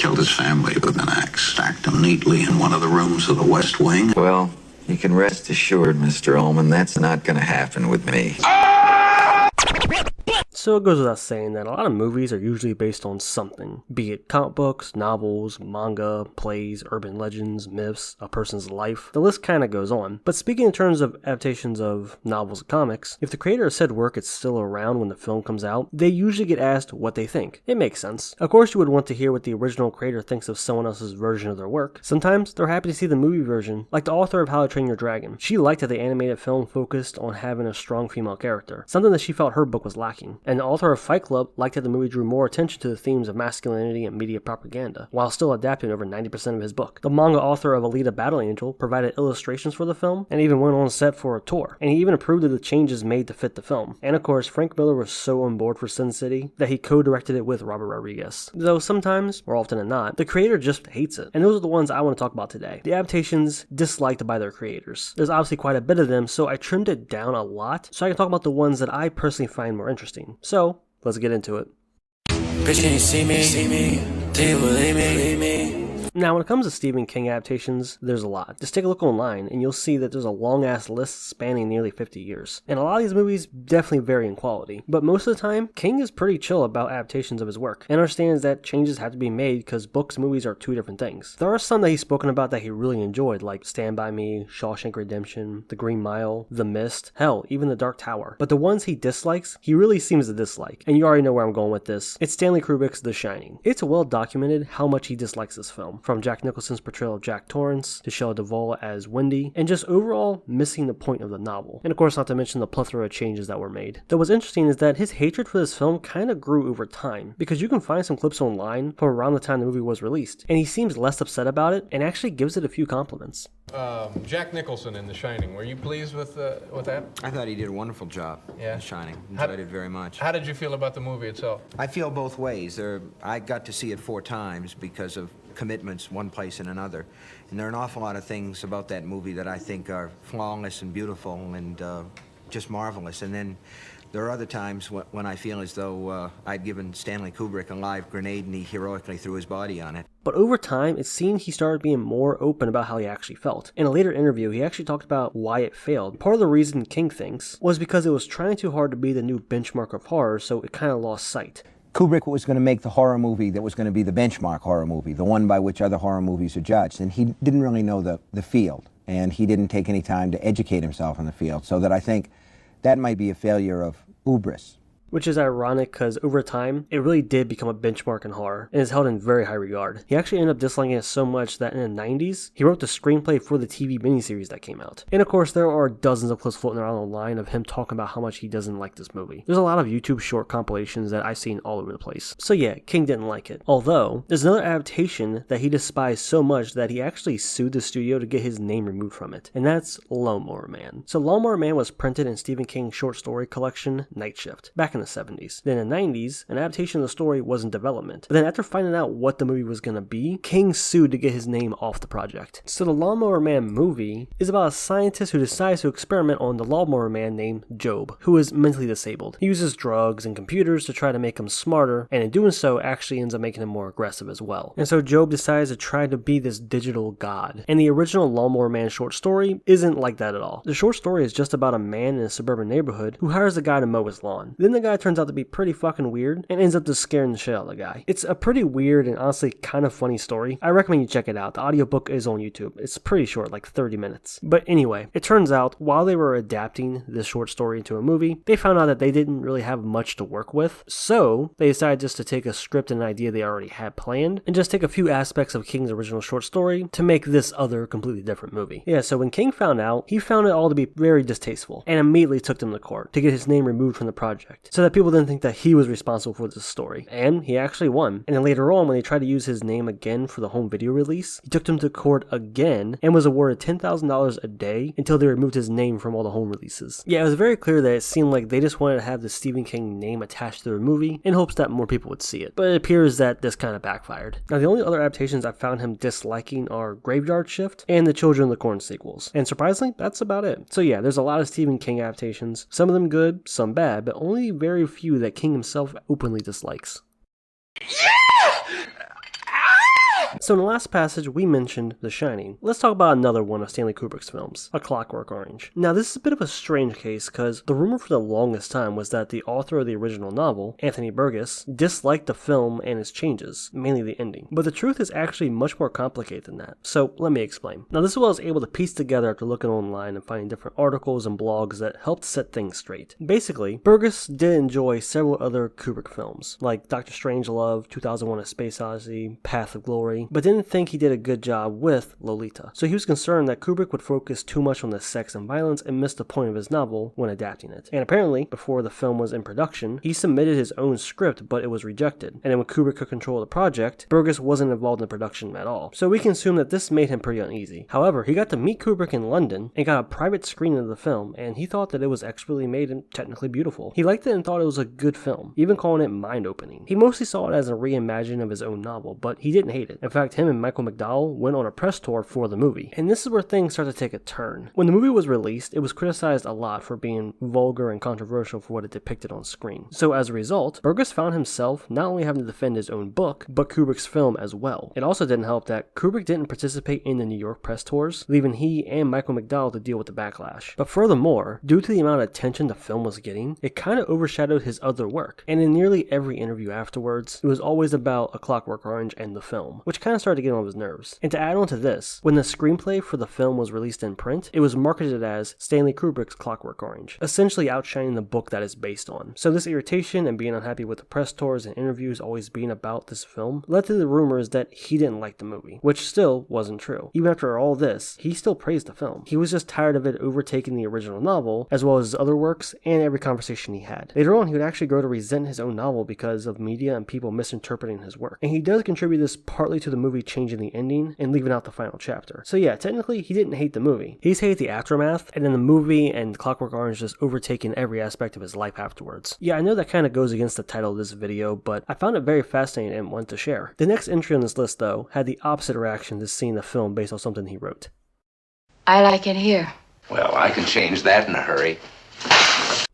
killed his family with an axe, stacked them neatly in one of the rooms of the West Wing. Well, you can rest assured, Mr. Ullman, that's not going to happen with me. So it goes without saying that a lot of movies are usually based on something, be it comic books, novels, manga, plays, urban legends, myths, a person's life. The list kind of goes on. But speaking in terms of adaptations of novels and comics, if the creator of said work is still around when the film comes out, they usually get asked what they think. It makes sense. Of course you would want to hear what the original creator thinks of someone else's version of their work. Sometimes they're happy to see the movie version, like the author of How to Train Your Dragon. She liked that the animated film focused on having a strong female character, something that she felt her book was lacking. And the author of Fight Club liked that the movie drew more attention to the themes of masculinity and media propaganda, while still adapting over 90% of his book. The manga author of Alita Battle Angel provided illustrations for the film, and even went on set for a tour, and he even approved of the changes made to fit the film. And of course, Frank Miller was so on board for Sin City that he co-directed it with Robert Rodriguez. Though sometimes, or often than not, the creator just hates it, and those are the ones I want to talk about today. The adaptations disliked by their creators. There's obviously quite a bit of them, so I trimmed it down a lot, so I can talk about the ones that I personally find more interesting. So, let's get into it. Bitch, you see me, do you believe me? Now, when it comes to Stephen King adaptations, there's a lot. Just take a look online, and you'll see that there's a long-ass list spanning nearly 50 years. And a lot of these movies definitely vary in quality. But most of the time, King is pretty chill about adaptations of his work, and understands that changes have to be made because books and movies are two different things. There are some that he's spoken about that he really enjoyed, like Stand By Me, Shawshank Redemption, The Green Mile, The Mist, hell, even The Dark Tower. But the ones he dislikes, he really seems to dislike. And you already know where I'm going with this. It's Stanley Kubrick's The Shining. It's well documented how much he dislikes this film, from Jack Nicholson's portrayal of Jack Torrance to Shelley Duvall as Wendy, and just overall missing the point of the novel. And of course, not to mention the plethora of changes that were made. Though what's interesting is that his hatred for this film kind of grew over time, because you can find some clips online from around the time the movie was released, and he seems less upset about it and actually gives it a few compliments. Jack Nicholson in The Shining, were you pleased with that? I thought he did a wonderful job in Shining. Enjoyed it very much. How did you feel about the movie itself? I feel both ways. I got to see it 4 times because of commitments one place and another. And there are an awful lot of things about that movie that I think are flawless and beautiful and just marvelous. And then there are other times when I feel as though I'd given Stanley Kubrick a live grenade and he heroically threw his body on it. But over time, it seemed he started being more open about how he actually felt. In a later interview, he actually talked about why it failed. Part of the reason King thinks was because it was trying too hard to be the new benchmark of horror, so it kind of lost sight. Kubrick was going to make the horror movie that was going to be the benchmark horror movie, the one by which other horror movies are judged. And he didn't really know the field, and he didn't take any time to educate himself in the field. So that I think that might be a failure of hubris. Which is ironic because over time, it really did become a benchmark in horror and is held in very high regard. He actually ended up disliking it so much that in the 90s, he wrote the screenplay for the TV miniseries that came out. And of course, there are dozens of clips floating around online of him talking about how much he doesn't like this movie. There's a lot of YouTube short compilations that I've seen all over the place. So yeah, King didn't like it. Although, there's another adaptation that he despised so much that he actually sued the studio to get his name removed from it. And that's Lawnmower Man. So Lawnmower Man was printed in Stephen King's short story collection, Night Shift, back in the 70s. Then in the 90s, an adaptation of the story was in development. But then after finding out what the movie was going to be, King sued to get his name off the project. So the Lawnmower Man movie is about a scientist who decides to experiment on the Lawnmower Man named Job, who is mentally disabled. He uses drugs and computers to try to make him smarter, and in doing so actually ends up making him more aggressive as well. And so Job decides to try to be this digital god. And the original Lawnmower Man short story isn't like that at all. The short story is just about a man in a suburban neighborhood who hires a guy to mow his lawn. Then the guy turns out to be pretty fucking weird and ends up just scaring the shit out of the guy. It's a pretty weird and honestly kind of funny story. I recommend you check it out. The audiobook is on YouTube. It's pretty short, like 30 minutes. But anyway, it turns out while they were adapting this short story into a movie, they found out that they didn't really have much to work with. So they decided just to take a script and an idea they already had planned and just take a few aspects of King's original short story to make this other completely different movie. Yeah, so when King found out, he found it all to be very distasteful and immediately took them to court to get his name removed from the project so that people didn't think that he was responsible for this story. And he actually won. And then later on, when they tried to use his name again for the home video release, he took them to court again and was awarded $10,000 a day until they removed his name from all the home releases. Yeah, it was very clear that it seemed like they just wanted to have the Stephen King name attached to their movie in hopes that more people would see it. But it appears that this kind of backfired. Now, the only other adaptations I found him disliking are Graveyard Shift and the Children of the Corn sequels. And surprisingly, that's about it. So yeah, there's a lot of Stephen King adaptations. Some of them good, some bad, but only very few that King himself openly dislikes. So in the last passage, we mentioned The Shining. Let's talk about another one of Stanley Kubrick's films, A Clockwork Orange. Now this is a bit of a strange case because the rumor for the longest time was that the author of the original novel, Anthony Burgess, disliked the film and its changes, mainly the ending. But the truth is actually much more complicated than that. So let me explain. Now this is what I was able to piece together after looking online and finding different articles and blogs that helped set things straight. Basically, Burgess did enjoy several other Kubrick films, like Dr. Strangelove, 2001: A Space Odyssey, Path of Glory, but didn't think he did a good job with Lolita. So he was concerned that Kubrick would focus too much on the sex and violence and miss the point of his novel when adapting it. And apparently, before the film was in production, he submitted his own script, but it was rejected. And then when Kubrick took control of the project, Burgess wasn't involved in the production at all. So we can assume that this made him pretty uneasy. However, he got to meet Kubrick in London and got a private screening of the film, and he thought that it was expertly made and technically beautiful. He liked it and thought it was a good film, even calling it mind-opening. He mostly saw it as a reimagining of his own novel, but he didn't hate it. In fact, him and Michael McDowell went on a press tour for the movie. And this is where things start to take a turn. When the movie was released, it was criticized a lot for being vulgar and controversial for what it depicted on screen. So as a result, Burgess found himself not only having to defend his own book, but Kubrick's film as well. It also didn't help that Kubrick didn't participate in the New York press tours, leaving he and Michael McDowell to deal with the backlash. But furthermore, due to the amount of attention the film was getting, it kind of overshadowed his other work. And in nearly every interview afterwards, it was always about A Clockwork Orange and the film, which kind of started to get on his nerves. And to add on to this, when the screenplay for the film was released in print, it was marketed as Stanley Kubrick's Clockwork Orange, essentially outshining the book that it's based on. So this irritation and being unhappy with the press tours and interviews always being about this film led to the rumors that he didn't like the movie, which still wasn't true. Even after all this, he still praised the film. He was just tired of it overtaking the original novel, as well as his other works and every conversation he had. Later on, he would actually grow to resent his own novel because of media and people misinterpreting his work. And he does contribute this partly to the movie changing the ending and leaving out the final chapter. So yeah, technically he didn't hate the movie. He just hated the aftermath, and then the movie and Clockwork Orange just overtaking every aspect of his life afterwards. Yeah, I know that kind of goes against the title of this video, but I found it very fascinating and wanted to share. The next entry on this list, though, had the opposite reaction to seeing the film based on something he wrote. I like it here. Well, I can change that in a hurry.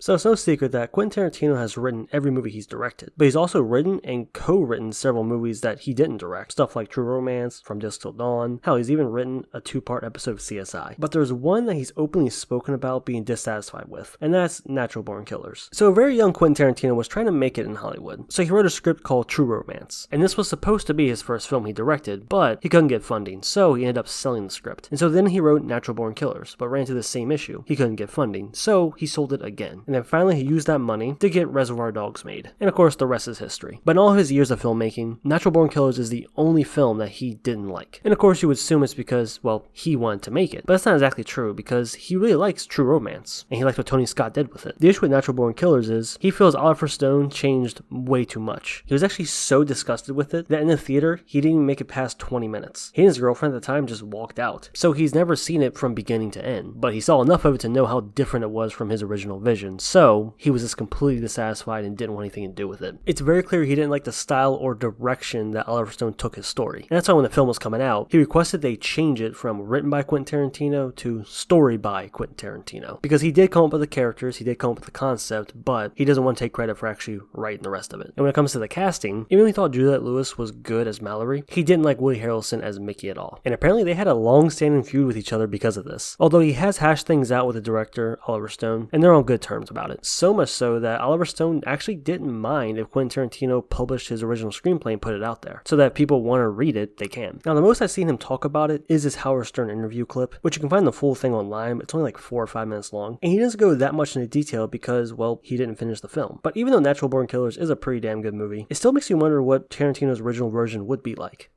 So it's no secret that Quentin Tarantino has written every movie he's directed, but he's also written and co-written several movies that he didn't direct, stuff like True Romance, From Dusk Till Dawn. Hell, he's even written a 2-part episode of CSI. But there's one that he's openly spoken about being dissatisfied with, and that's Natural Born Killers. So a very young Quentin Tarantino was trying to make it in Hollywood, so he wrote a script called True Romance, and this was supposed to be his first film he directed, but he couldn't get funding, so he ended up selling the script. And so then he wrote Natural Born Killers, but ran into the same issue. He couldn't get funding, so he sold it again. And then finally he used that money to get Reservoir Dogs made. And of course the rest is history. But in all his years of filmmaking, Natural Born Killers is the only film that he didn't like. And of course you would assume it's because, well, he wanted to make it. But that's not exactly true, because he really likes True Romance, and he likes what Tony Scott did with it. The issue with Natural Born Killers is, he feels Oliver Stone changed way too much. He was actually so disgusted with it that in the theater, he didn't even make it past 20 minutes. He and his girlfriend at the time just walked out. So he's never seen it from beginning to end, but he saw enough of it to know how different it was from his original vision. So he was just completely dissatisfied and didn't want anything to do with it. It's very clear he didn't like the style or direction that Oliver Stone took his story. And that's why when the film was coming out, he requested they change it from written by Quentin Tarantino to story by Quentin Tarantino. Because he did come up with the characters, he did come up with the concept, but he doesn't want to take credit for actually writing the rest of it. And when it comes to the casting, even though he thought Juliette Lewis was good as Mallory, he didn't like Woody Harrelson as Mickey at all. And apparently they had a long-standing feud with each other because of this. Although he has hashed things out with the director, Oliver Stone, and they're on good terms about it. So much so that Oliver Stone actually didn't mind if Quentin Tarantino published his original screenplay and put it out there, so that if people want to read it, they can. Now, the most I've seen him talk about it is this Howard Stern interview clip, which you can find the full thing online, but it's only like 4 or 5 minutes long, and he doesn't go that much into detail because, well, he didn't finish the film. But even though Natural Born Killers is a pretty damn good movie, it still makes you wonder what Tarantino's original version would be like.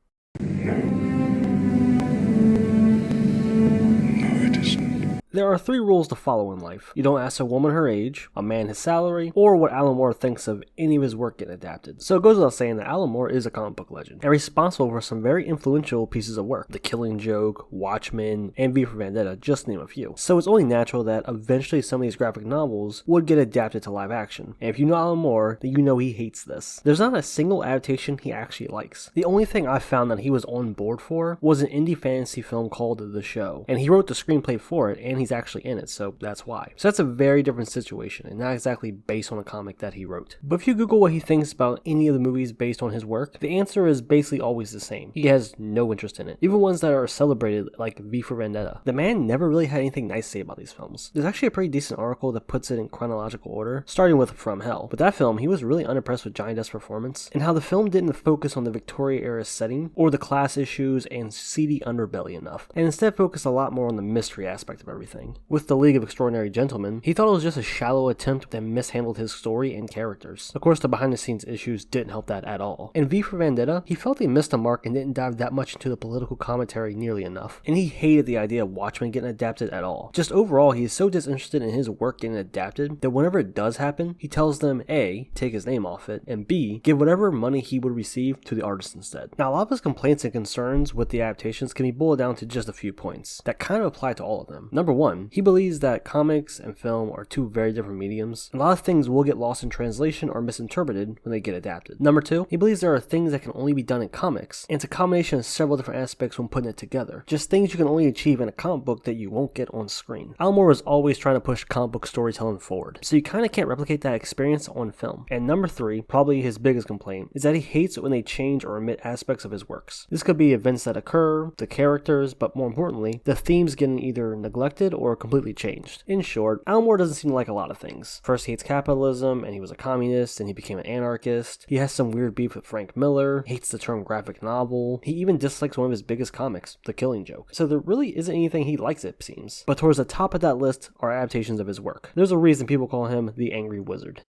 There are 3 rules to follow in life. You don't ask a woman her age, a man his salary, or what Alan Moore thinks of any of his work getting adapted. So it goes without saying that Alan Moore is a comic book legend, and responsible for some very influential pieces of work. The Killing Joke, Watchmen, and V for Vendetta, just to name a few. So it's only natural that eventually some of these graphic novels would get adapted to live action. And if you know Alan Moore, then you know he hates this. There's not a single adaptation he actually likes. The only thing I found that he was on board for was an indie fantasy film called The Show, and he wrote the screenplay for it, and he he's actually in it, so that's why. So that's a very different situation, and not exactly based on a comic that he wrote. But if you Google what he thinks about any of the movies based on his work, the answer is basically always the same. He has no interest in it, even ones that are celebrated like V for Vendetta. The man never really had anything nice to say about these films. There's actually a pretty decent article that puts it in chronological order, starting with From Hell. But that film, he was really unimpressed with Johnny Depp's performance, and how the film didn't focus on the Victoria era setting, or the class issues and seedy underbelly enough, and instead focused a lot more on the mystery aspect of everything. With The League of Extraordinary Gentlemen, he thought it was just a shallow attempt that mishandled his story and characters. Of course, the behind the scenes issues didn't help that at all. In V for Vendetta, he felt he missed the mark and didn't dive that much into the political commentary nearly enough, and he hated the idea of Watchmen getting adapted at all. Just overall, he is so disinterested in his work getting adapted that whenever it does happen, he tells them A, take his name off it, and B, give whatever money he would receive to the artist instead. Now, a lot of his complaints and concerns with the adaptations can be boiled down to just a few points that kind of apply to all of them. Number one, he believes that comics and film are two very different mediums. A lot of things will get lost in translation or misinterpreted when they get adapted. Number two, he believes there are things that can only be done in comics, and it's a combination of several different aspects when putting it together. Just things you can only achieve in a comic book that you won't get on screen. Alan Moore was always trying to push comic book storytelling forward, so you kind of can't replicate that experience on film. And number three, probably his biggest complaint, is that he hates it when they change or omit aspects of his works. This could be events that occur, the characters, but more importantly, the themes getting either neglected or completely changed. In short, Alan Moore doesn't seem to like a lot of things. First, he hates capitalism, and he was a communist, and he became an anarchist. He has some weird beef with Frank Miller, hates the term graphic novel. He even dislikes one of his biggest comics, The Killing Joke. So there really isn't anything he likes, it seems. But towards the top of that list are adaptations of his work. There's a reason people call him the Angry Wizard.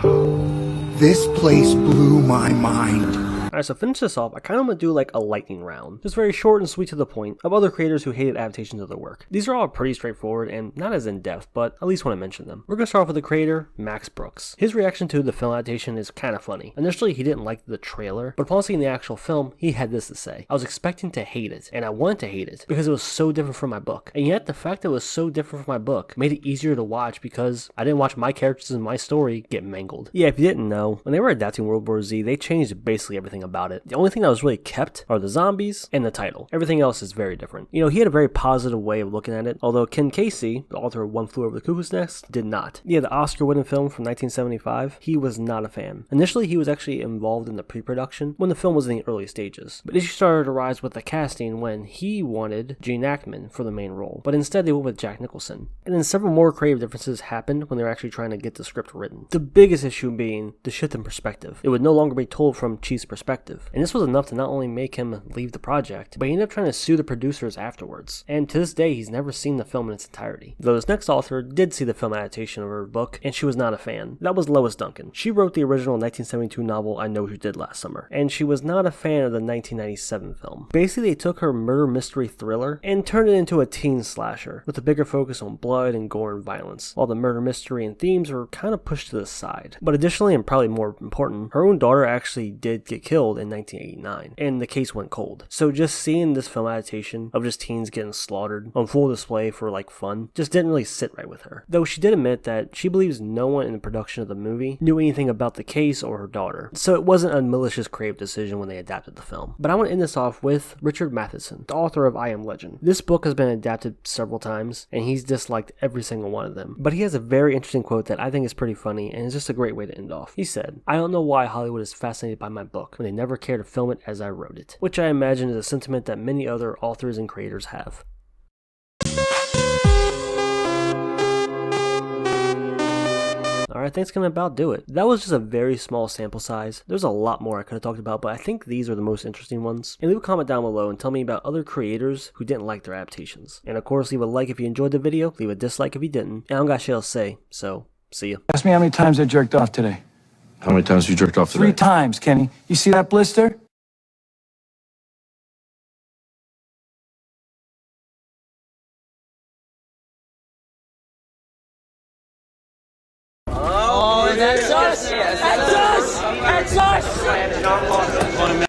This place blew my mind. Alright, so finish this off, I kind of want to do like a lightning round. Just very short and sweet to the point of other creators who hated adaptations of their work. These are all pretty straightforward and not as in-depth, but at least want to mention them. We're going to start off with the creator, Max Brooks. His reaction to the film adaptation is kind of funny. Initially, he didn't like the trailer, but upon seeing the actual film, he had this to say. I was expecting to hate it, and I wanted to hate it, because it was so different from my book. And yet, the fact that it was so different from my book made it easier to watch because I didn't watch my characters and my story get mangled. Yeah, if you didn't know, when they were adapting World War Z, they changed basically everything about it. The only thing that was really kept are the zombies and the title. Everything else is very different. You know, he had a very positive way of looking at it, although Ken Casey, the author of One Flew Over the Cuckoo's Nest, did not. Yeah, the Oscar-winning film from 1975, he was not a fan. Initially, he was actually involved in the pre-production when the film was in the early stages, but issues started to rise with the casting when he wanted Gene Hackman for the main role, but instead they went with Jack Nicholson. And then several more creative differences happened when they were actually trying to get the script written. The biggest issue being the shift in perspective. It would no longer be told from Chief's perspective, and this was enough to not only make him leave the project, but he ended up trying to sue the producers afterwards. And to this day, he's never seen the film in its entirety. Though this next author did see the film adaptation of her book, and she was not a fan. That was Lois Duncan. She wrote the original 1972 novel I Know What You Did Last Summer, and she was not a fan of the 1997 film. Basically, they took her murder mystery thriller and turned it into a teen slasher, with a bigger focus on blood and gore and violence, while the murder mystery and themes were kind of pushed to the side. But additionally, and probably more important, her own daughter actually did get killed in 1989. And the case went cold. So just seeing this film adaptation of just teens getting slaughtered on full display for like fun just didn't really sit right with her. Though she did admit that she believes no one in the production of the movie knew anything about the case or her daughter. So it wasn't a malicious creative decision when they adapted the film. But I want to end this off with Richard Matheson, the author of I Am Legend. This book has been adapted several times and he's disliked every single one of them. But he has a very interesting quote that I think is pretty funny and is just a great way to end off. He said, "I don't know why Hollywood is fascinated by my book when they never care to film it as I wrote it," which I imagine is a sentiment that many other authors and creators have. Alright, that's gonna about do it. That was just a very small sample size. There's a lot more I could have talked about, but I think these are the most interesting ones. And leave a comment down below and tell me about other creators who didn't like their adaptations. And of course, leave a like if you enjoyed the video, leave a dislike if you didn't. And I don't got shit else to say, so see ya. Ask me how many times I jerked off today. How many times you jerked off today? 3 times, Kenny. You see that blister? Oh, that's us! That's us! That's us!